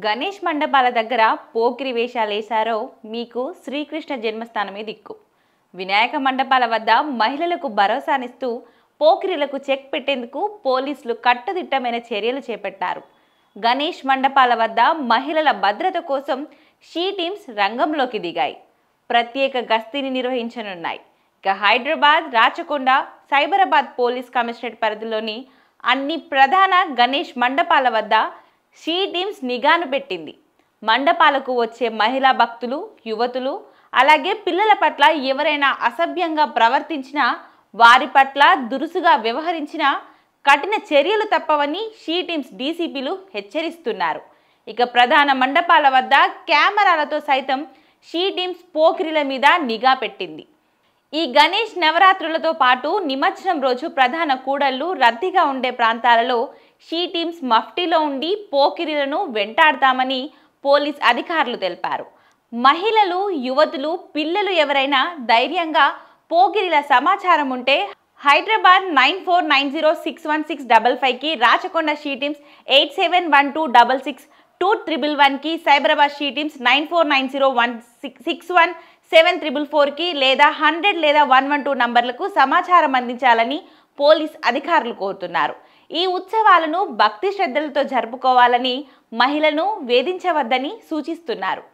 గణేష్ మండపాల దగ్గర పోకిరి వేషాలేశారో మీకు శ్రీకృష్ణ జన్మస్థానమే దిక్కు. వినాయక మండపాల వద్ద మహిళలకు భరోసానిస్తూ పోకిరిలకు చెక్ పెట్టేందుకు పోలీసులు కట్టుదిట్టమైన చర్యలు చేపట్టారు. గణేష్ మండపాల వద్ద మహిళల భద్రత కోసం షీ టీమ్స్ రంగంలోకి దిగాయి. ప్రత్యేక గస్తీని నిర్వహించనున్నాయి. ఇక హైదరాబాద్, రాచకొండ, సైబరాబాద్ పోలీస్ కమిషనరేట్ పరిధిలోని అన్ని ప్రధాన గణేష్ మండపాల వద్ద షీ టీమ్స్ నిఘాను పెట్టింది. మండపాలకు వచ్చే మహిళా భక్తులు, యువతులు, అలాగే పిల్లల పట్ల ఎవరైనా అసభ్యంగా ప్రవర్తించినా, వారి పట్ల దురుసుగా వ్యవహరించినా కఠిన చర్యలు తప్పవని షీ టీమ్స్ డీసీపీలు హెచ్చరిస్తున్నారు. ఇక ప్రధాన మండపాల వద్ద కెమెరాలతో సైతం షీ టీమ్స్ పోకిరిల మీద నిఘా పెట్టింది. ఈ గణేష్ నవరాత్రులతో పాటు నిమజ్జనం రోజు ప్రధాన కూడళ్లు రద్దీగా ఉండే ప్రాంతాలలో షీ టీమ్స్ మఫ్టీలో ఉండి పోకిరిలను వెంటాడతామని పోలీస్ అధికారులు తెలిపారు. మహిళలు, యువతులు, పిల్లలు ఎవరైనా ధైర్యంగా పోకిరిల సమాచారం ఉంటే హైదరాబాద్ 9490616555కి, రాచకొండ షీ టీమ్స్ 8712662311కి, సైబరాబాద్ షీ టీమ్స్ 9490161744కి లేదా 100 లేదా 112 నంబర్లకు సమాచారం అందించాలని పోలీస్ అధికారులు కోరుతున్నారు. ఈ ఉత్సవాలను భక్తి శ్రద్ధలతో జరుపుకోవాలని, మహిళలను వేధించవద్దని సూచిస్తున్నారు.